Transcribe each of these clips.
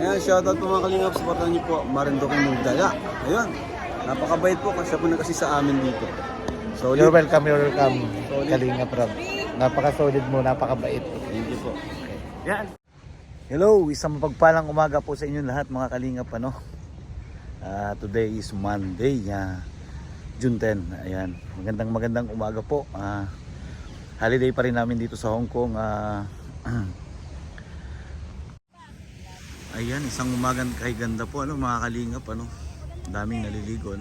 Ayan, shoutout po mga kalingap. Supportan niyo po Marinduque Mugdala. Ayun, napakabait po kasi siya po nag-assist sa amin dito. So, You're welcome, Solid. Kalingap Rob. Napaka-solid mo, napakabait. Thank you po. Yan. Hello, isang mapagpalang umaga po sa inyong lahat mga kalingap. Today is Monday, June 10. Ayan, magandang umaga po. Holiday pa rin namin dito sa Hong Kong. Ayan, isang umagang kay ganda po mga kalingap. Daming naliligo.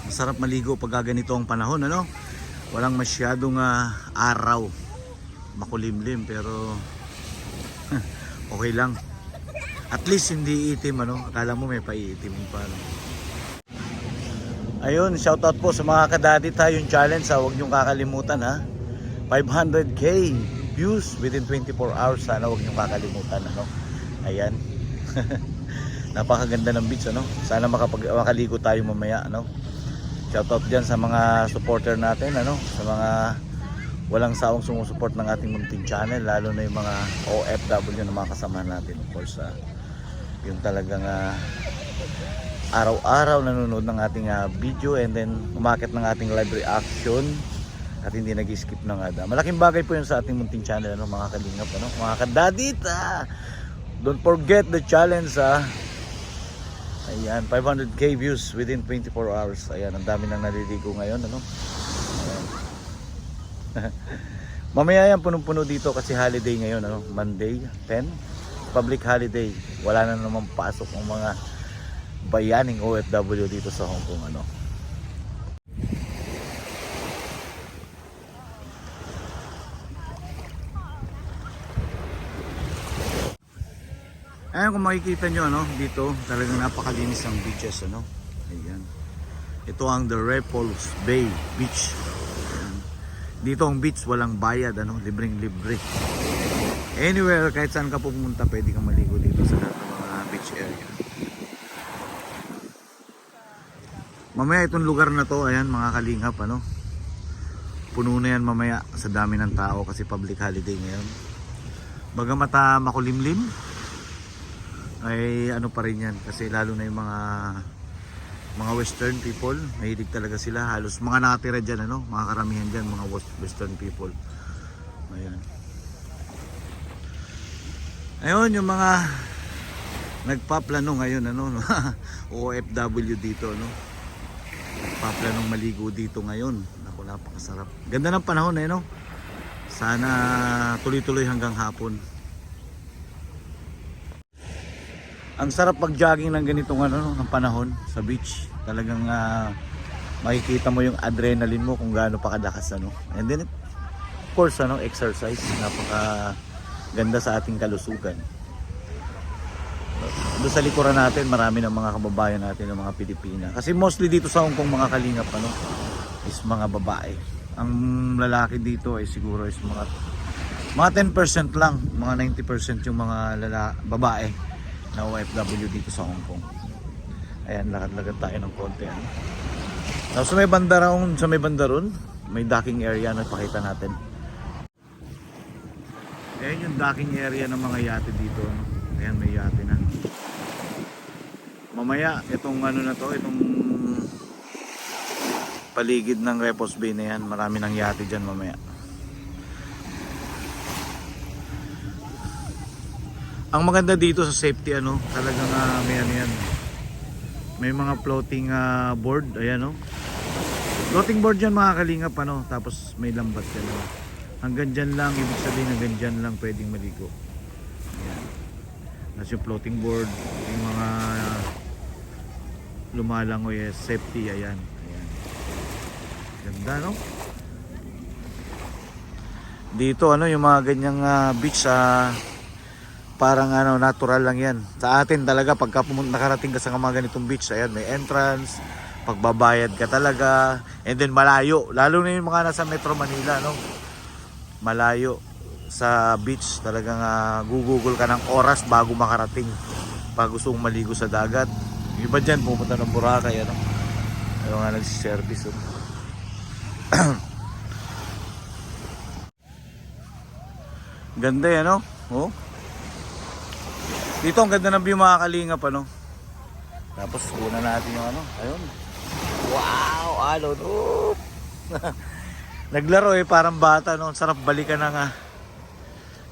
Masarap maligo pag ganito ang panahon. Walang masyadong araw, makulimlim, pero okay lang. At least hindi itim. Akala mo may paiitim pa. Ayun, shoutout po sa mga kadaddy tayong challenge. Huwag niyong kakalimutan 500k views within 24 hours. Sana huwag niyong kakalimutan. Ayan. Napakaganda ng beach. Sana makaligo tayo mamaya. Shoutout dyan sa mga supporter natin. Sa mga walang sawang sumusuport ng ating munting channel, lalo na yung mga OFW na mga kasamahan natin. Of course, yung talagang araw-araw nanonood ng ating video, and then umakit ng ating live reaction at hindi nag-skip ng ada. Malaking bagay po yun sa ating munting channel, mga kalingap, mga kadadita. Don't forget the challenge. Ayan, 500k views within 24 hours. Ayan, ang dami nang naliligo ngayon. Ayan. Mamaya yan punong-puno dito kasi holiday ngayon, Monday 10, public holiday. Wala na naman pasok ng mga bayaning OFW dito sa Hong Kong. Ayan, kung makikita nyo dito talagang napakalinis ang beaches. Ayan, ito ang The Repulse Bay Beach. Dito ang beach, walang bayad, libreng libre. Anywhere, kahit saan ka pumunta, pwede kang maligo dito sa lahat ng mga beach area. Mamaya itong lugar na to, ayan mga kalingap, puno na yan mamaya sa dami ng tao kasi public holiday ngayon. Bagamat makulimlim, ay pa rin yan kasi lalo na yung mga western people, mahilig talaga sila. Halos mga nakatira dyan, mga karamihan dyan, mga western people. Ayan. Ayun, yung mga nagpaplano ngayon, OFW dito, nagpaplanong maligo dito ngayon. Naku, napakasarap. Ganda ng panahon, Sana tuloy-tuloy hanggang hapon. Ang sarap pag-jogging ng ganitong ng panahon sa beach. Talagang makikita mo yung adrenaline mo kung gaano pa kadakas. And then of course exercise, napaka ganda sa ating kalusugan. Doon sa likuran natin marami ng mga kababayan natin ng mga Pilipina. Kasi mostly dito sa Hong Kong mga kalingap is mga babae. Ang lalaki dito ay siguro is mga 10% lang, mga 90% yung mga babae na OFW dito sa Hong Kong. Ayan, lakad-lakad tayo ng konti. Sa may banda ron, may docking area na pakita natin. Ayan yung docking area ng mga yate dito. Ayan, may yate na. Mamaya, itong itong paligid ng Repulse Bay na yan, marami ng yate dyan mamaya. Ang maganda dito sa safety, talagang may mga floating board, ayan floating board yan mga kalingap, tapos may lambat yan. Hanggang dyan lang, ibig sabihin hanggang dyan lang pwedeng maligo. Ayan, tapos yung floating board, yung mga lumalangoy, safety, ayan. Ganda, dito yung mga ganyang beach parang natural lang yan. Sa atin talaga pagka nakarating ka sa mga ganitong beach, ayan, may entrance, pagbabayad ka talaga, and then malayo, lalo na yung mga nasa Metro Manila, malayo sa beach, talagang gugugol ka ng oras bago makarating, pag gusto mong maligo sa dagat. Yung iba dyan pupunta ng Boracay, ayaw nga nagsiservice. Ganda yan, oh. Dito ang ganda ng view mga kalingap ano. Tapos una natin yung ano, ayun. Wow, alo no. Naglaro parang bata no, sarap balikan ng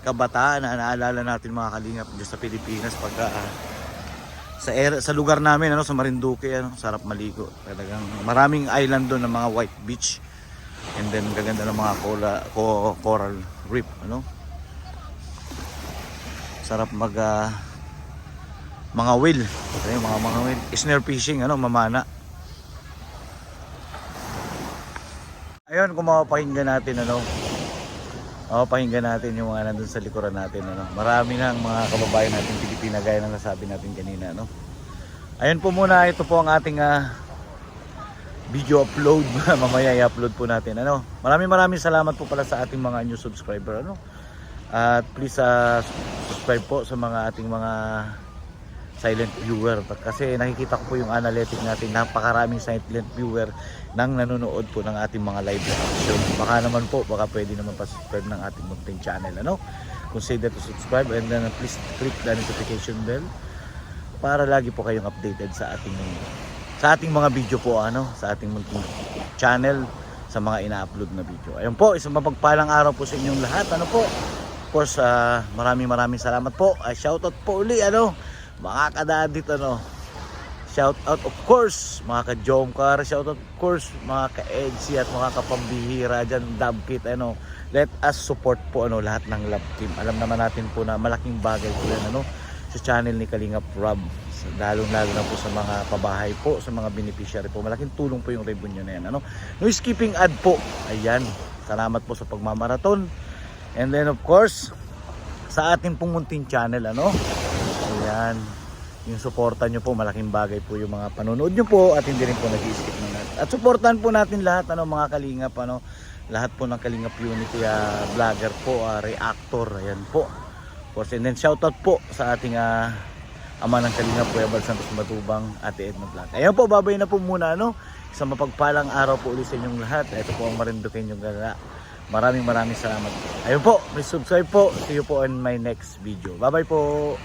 kabataan na naalala natin mga kalingap dito sa Pilipinas pag sa lugar namin ano, sa Marinduque ano, sarap maligo. Talagang maraming island doon ng mga white beach. And then gaganda ng mga coral reef ano. Sarap mga whale, ayun, mga whale, snare fishing ano, mamana. Ayun, kung mapapakinggan natin ano, mapapakinggan natin yung mga nandun sa likuran natin ano. Marami ng mga kababayan natin Pilipina gaya ng nasabi natin kanina ano. Ayun po muna, ito po ang ating video upload. Mamaya i-upload po natin ano. Maraming salamat po pala sa ating mga new subscriber ano. At please subscribe po sa mga ating mga silent viewer kasi nakikita ko po yung analytic natin, napakaraming silent viewer nang nanonood po ng ating mga live reaction. Baka naman po, baka pwede naman pa-subscribe ng ating munting channel ano. Consider to subscribe and then please click the notification bell para lagi po kayong updated sa ating mga video po ano, sa ating munting channel, sa mga ina-upload na video. Ayun po, isang mapagpalang araw po sa inyong lahat ano po. Of course, maraming salamat po. Shoutout po uli ano, mga kadadit ano. Shout out of course mga ka-Jomcar, shout out of course mga ka-Edgy at mga kapambihira dyan, Dabkit ano. Let us support po ano lahat ng love team. Alam naman natin po na malaking bagay po yan ano sa channel ni Kalingap Rob. Lalo na po sa mga pabahay po, sa mga beneficiary po. Malaking tulong po yung revenue na yan ano. No skipping ad po. Ayan. Salamat po sa pagmamaraton. And then of course sa ating pong munting channel ano. Ayan, yung suporta nyo po, malaking bagay po yung mga panonood nyo po at hindi rin po nag-i-skip na natin. At suportahan po natin lahat ano, mga kalingap ano, lahat po ng Kalingap Unity vlogger po, reactor, ayan po. Of course, and then shoutout po sa ating ama ng Kalingap, Kuya Bal Santos Matubang, Ate Edna Vlog. Ayan po, babay na po muna ano. Isang mapagpalang araw po ulit sa inyong lahat. Ito po ang Marinduque yung gala. Maraming salamat po. Ayun po, please subscribe po. See you po on my next video. Bye bye po.